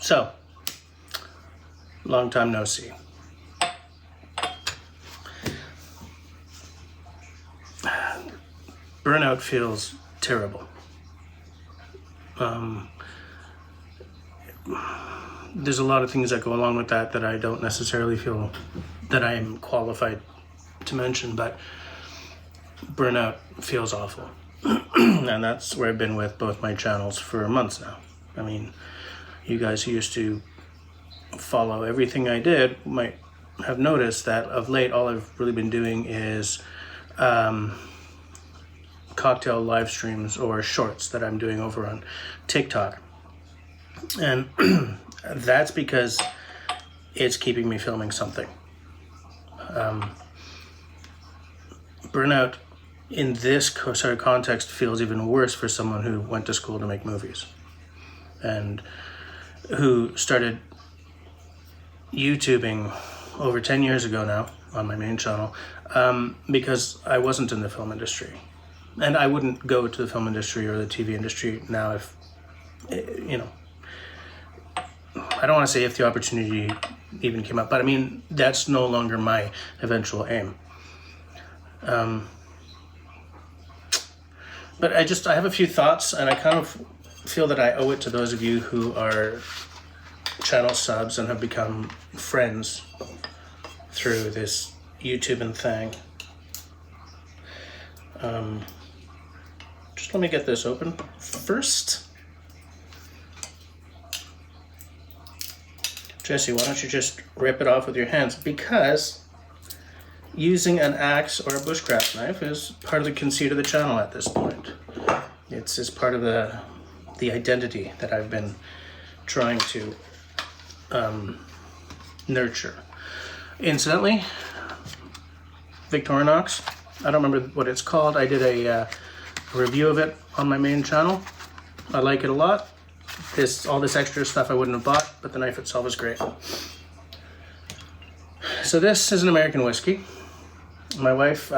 So, long time no see. Burnout feels terrible. There's a lot of things that go along with that I don't necessarily feel that I am qualified to mention, but burnout feels awful. And that's where I've been with both my channels for months now. I mean, you guys who used to follow everything I did might have noticed that of late all I've really been doing is cocktail live streams or shorts that I'm doing over on TikTok. And that's because it's keeping me filming something. Burnout in this sort of context feels even worse for someone who went to school to make movies and who started YouTubing over 10 years ago now on my main channel because I wasn't in the film industry. And I wouldn't go to the film industry or the TV industry now if, you know, I don't want to say if the opportunity even came up, but I mean, that's no longer my eventual aim. But I have a few thoughts, and I kind of feel that I owe it to those of you who are channel subs and have become friends through this YouTube and thing. Just let me get this open first. Jesse, why don't you just rip it off with your hands? Because using an axe or a bushcraft knife is part of the conceit of the channel at this point. It's part of the identity that I've been trying to nurture. Incidentally, Victorinox, I don't remember what it's called. I did a review of it on my main channel. I like it a lot. All this extra stuff I wouldn't have bought, but the knife itself is great. So this is an American whiskey. My wife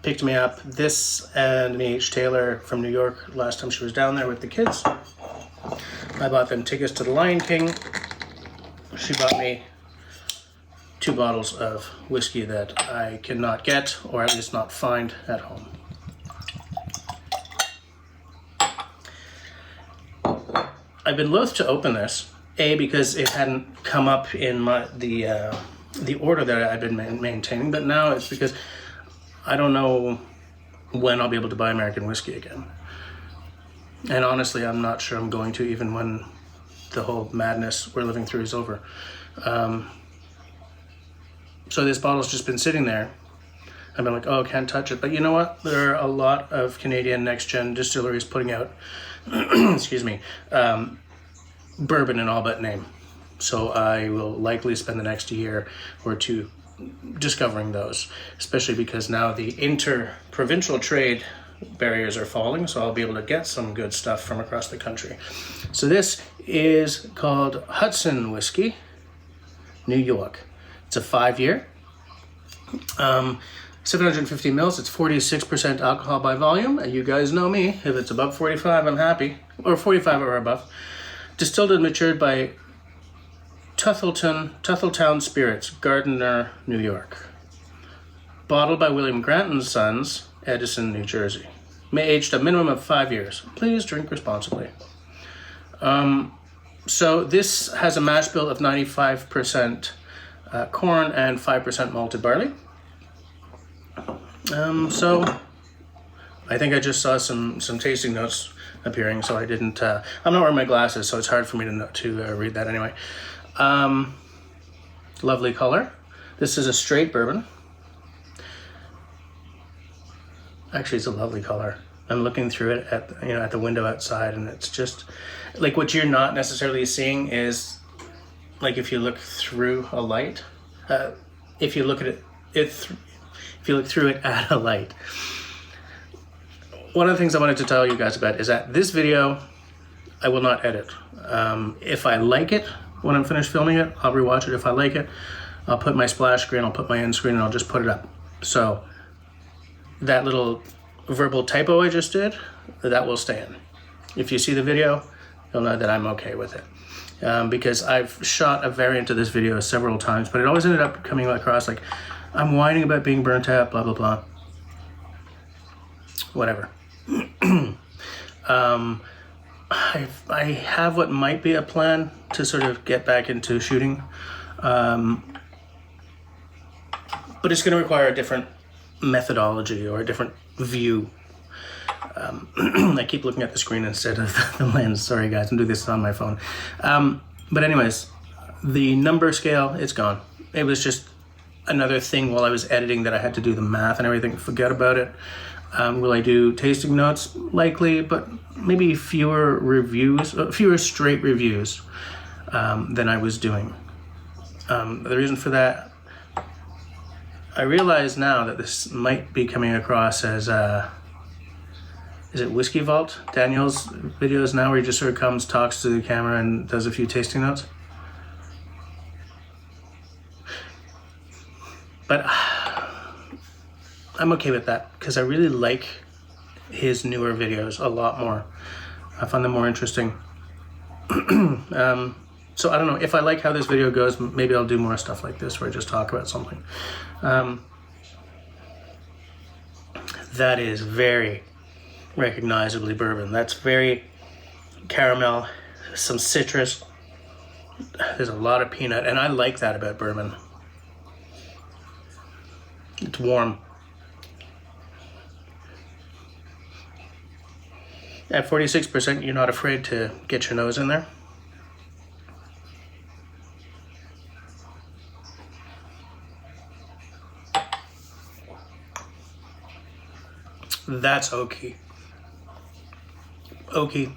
picked me up this and an E.H. Taylor from New York last time she was down there with the kids. I bought them tickets to the Lion King. She bought me 2 bottles of whiskey that I cannot get, or at least not find at home. I've been loath to open this, A, because it hadn't come up in the order that I've been maintaining, but now it's because I don't know when I'll be able to buy American whiskey again. And honestly, I'm not sure I'm going to, even when the whole madness we're living through is over. So this bottle's just been sitting there. I've been like, oh, can't touch it. But you know what? There are a lot of Canadian next-gen distilleries putting out, excuse me, bourbon in all but name. So I will likely spend the next year or two discovering those, especially because now the inter-provincial trade barriers are falling, so I'll be able to get some good stuff from across the country. So this is called Hudson whiskey, New York. It's a 5-year, 750 mils. It's 46% alcohol by volume, and you guys know me. If it's above 45, I'm happy, or 45 or above. Distilled and matured by Tuttletown Spirits, Gardner, New York. Bottled by William Grant and Sons, Edison, New Jersey. Aged a minimum of 5 years. Please drink responsibly. So this has a mash bill of 95% corn and 5% malted barley. So I think I just saw some tasting notes appearing, so I didn't. I'm not wearing my glasses, so it's hard for me to read that anyway. Lovely color. This is a straight bourbon. Actually, it's a lovely color. I'm looking through it at the window outside, and it's just like what you're not necessarily seeing is like if you look through a light. If you look at if you look through it at a light. One of the things I wanted to tell you guys about is that this video I will not edit. If I like it when I'm finished filming it, I'll rewatch it. If I like it, I'll put my splash screen, I'll put my end screen, and I'll just put it up. So that little verbal typo I just did, that will stay in. If you see the video, you'll know that I'm okay with it. because I've shot a variant of this video several times, but it always ended up coming across like, I'm whining about being burnt out, blah, blah, blah. Whatever. I have what might be a plan to sort of get back into shooting. But it's going to require a different methodology or a different view. I keep looking at the screen instead of the lens. Sorry guys, I'm doing this on my phone. But anyways, the number scale, it's gone. It was just another thing while I was editing that I had to do the math and everything. Forget about it. Will I do tasting notes? Likely, but maybe fewer straight reviews than I was doing. The reason for that, I realize now that this might be coming across as is it Whiskey Vault? Daniel's videos now where he just sort of comes, talks to the camera and does a few tasting notes. But I'm okay with that because I really like his newer videos a lot more. I find them more interesting. So I don't know, if I like how this video goes, maybe I'll do more stuff like this where I just talk about something. That is very recognizably bourbon. That's very caramel, some citrus. There's a lot of peanut, and I like that about bourbon. It's warm. At 46%, you're not afraid to get your nose in there. That's oaky. Oaky,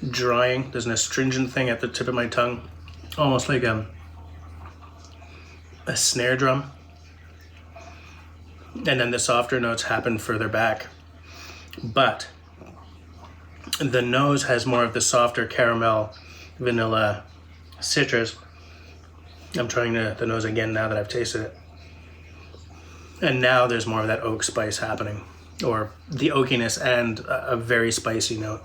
drying. There's an astringent thing at the tip of my tongue, almost like a snare drum. And then the softer notes happen further back. But the nose has more of the softer caramel, vanilla, citrus. I'm trying the nose again now that I've tasted it. And now there's more of that oak spice happening, or the oakiness and a very spicy note.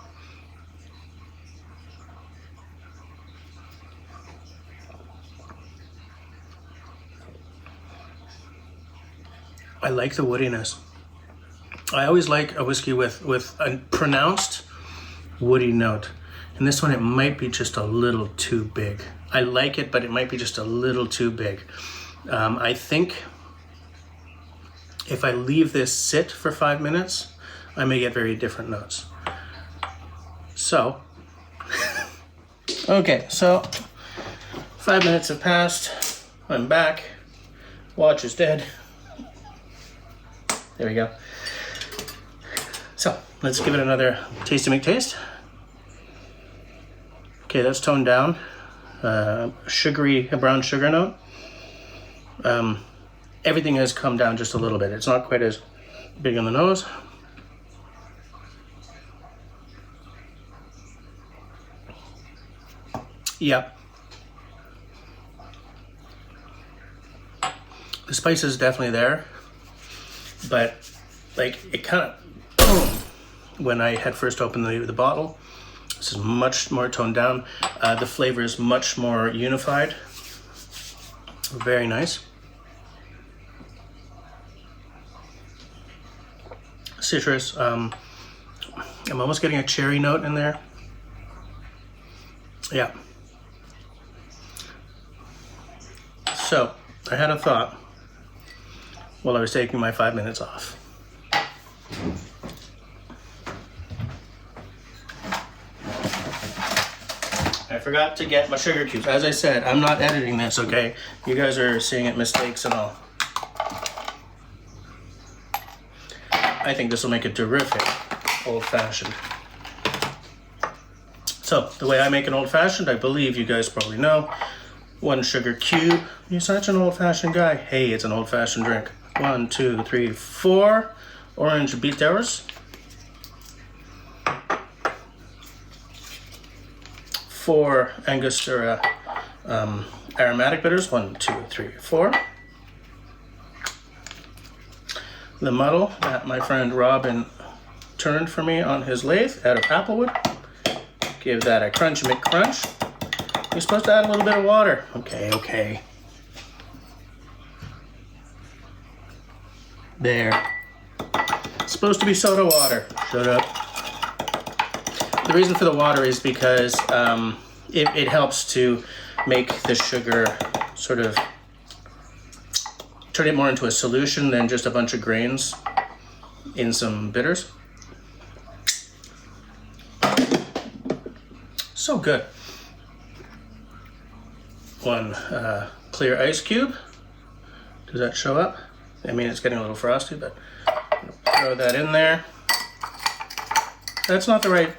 I like the woodiness. I always like a whiskey with a pronounced woody note. And this one, it might be just a little too big. I like it, but it might be just a little too big. I think if I leave this sit for 5 minutes, I may get very different notes. So, okay, so 5 minutes have passed. I'm back. Watch is dead. There we go. So, let's give it another tasty McTaste. Okay, that's toned down. Sugary, a brown sugar note. Everything has come down just a little bit. It's not quite as big on the nose. Yep. The spice is definitely there, but like it kind of boom when I had first opened the bottle. This is much more toned down. The flavor is much more unified. Very nice. Citrus. I'm almost getting a cherry note in there. Yeah. So I had a thought while I was taking my 5 minutes off. I forgot to get my sugar cubes. As I said, I'm not editing this, okay? You guys are seeing it mistakes and all. I think this will make a terrific old-fashioned. So, the way I make an old-fashioned, I believe you guys probably know. 1 sugar cube. You're such an old-fashioned guy. Hey, it's an old-fashioned drink. 1, 2, 3, 4 orange bitters. 4 Angostura aromatic bitters. 1, 2, 3, 4. The muddle that my friend Robin turned for me on his lathe out of applewood. Give that a crunch McCrunch. You're supposed to add a little bit of water. Okay. There. It's supposed to be soda water. Shut up. The reason for the water is because it helps to make the sugar sort of turn it more into a solution than just a bunch of grains in some bitters. So good. One clear ice cube. Does that show up? I mean, it's getting a little frosty, but throw that in there. That's not the right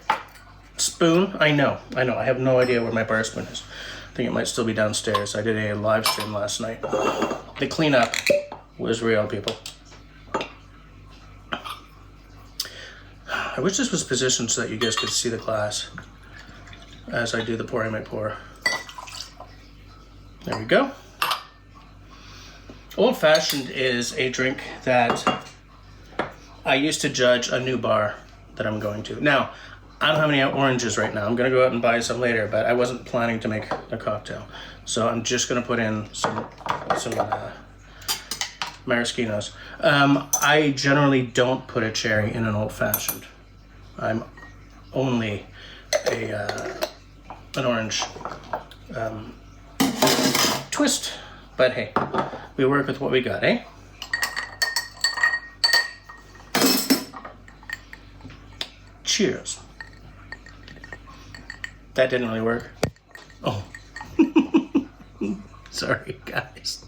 spoon. I know. I have no idea where my bar spoon is. I think it might still be downstairs. I did a live stream last night. The cleanup was real, people. I wish this was positioned so that you guys could see the glass as I do the pour. I might pour. There we go. Old Fashioned is a drink that I used to judge a new bar that I'm going to. Now, I don't have any oranges right now. I'm going to go out and buy some later, but I wasn't planning to make a cocktail. So I'm just going to put in some maraschinos. I generally don't put a cherry in an Old Fashioned. I'm only an orange twist. But hey, we work with what we got, eh? Cheers. That didn't really work. Oh. Sorry, guys.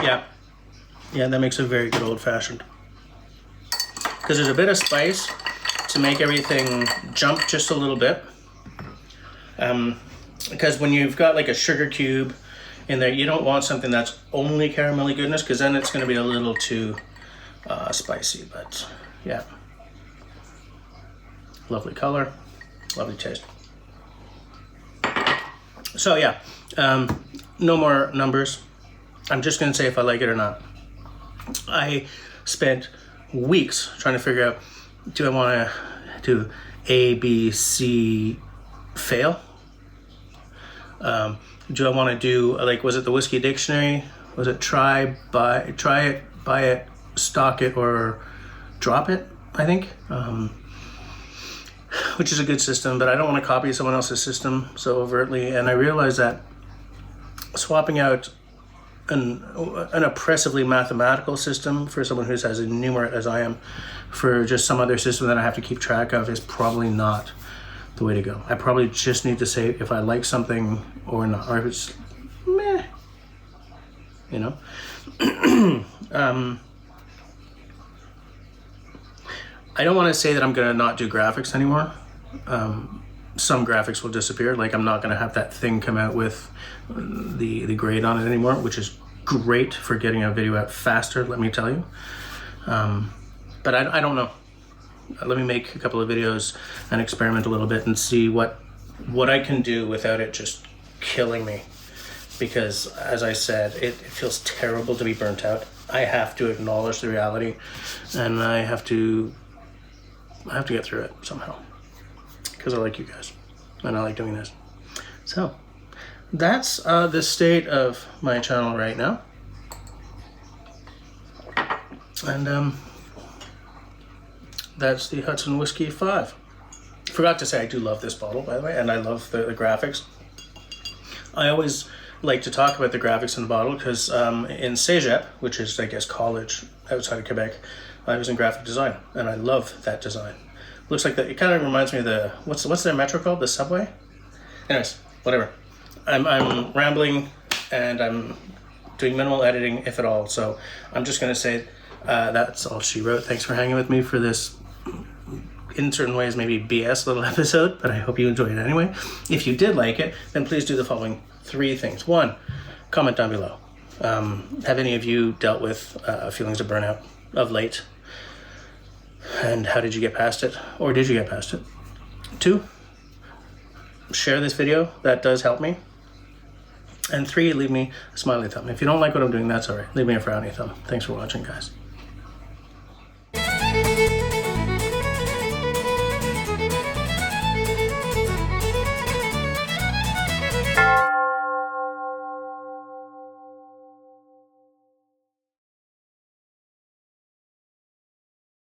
Yeah, that makes a very good Old Fashioned. Because there's a bit of spice to make everything jump just a little bit. Because when you've got like a sugar cube in there, you don't want something that's only caramelly goodness, because then it's going to be a little too spicy. But yeah, lovely color, lovely taste. So yeah, no more numbers. I'm just going to say if I like it or not. I spent weeks trying to figure out, do I want to do A, B, C, fail? Do I want to do, like, was it the Whiskey Dictionary? Was it try it, buy it, stock it, or drop it, I think? Which is a good system, but I don't want to copy someone else's system so overtly. And I realized that swapping out an oppressively mathematical system for someone who's as enumerate as I am for just some other system that I have to keep track of is probably not the way to go. I probably just need to say if I like something or not, or if it's meh, you know. I don't want to say that I'm going to not do graphics anymore. Some graphics will disappear. Like, I'm not going to have that thing come out with the grade on it anymore, which is great for getting a video out faster, let me tell you. But I don't know. Let me make a couple of videos and experiment a little bit and see what I can do without it just killing me. Because, as I said, it feels terrible to be burnt out. I have to acknowledge the reality, and I have to get through it somehow. Because I like you guys, and I like doing this. So, that's the state of my channel right now. And that's the Hudson Whiskey 5. Forgot to say, I do love this bottle, by the way, and I love the graphics. I always like to talk about the graphics in the bottle because in Cégep, which is, I guess, college outside of Quebec, I was in graphic design, and I love that design. Looks like it kind of reminds me of the, what's their metro called? The subway? Anyways, whatever. I'm rambling, and I'm doing minimal editing, if at all, so I'm just going to say that's all she wrote. Thanks for hanging with me for this, in certain ways, maybe BS little episode, but I hope you enjoyed it anyway. If you did like it, then please do the following 3 things. 1, comment down below. Have any of you dealt with feelings of burnout of late? And how did you get past it? Or did you get past it? 2, share this video. That does help me. And 3, leave me a smiley thumb. If you don't like what I'm doing, that's all right. Leave me a frowny thumb. Thanks for watching, guys.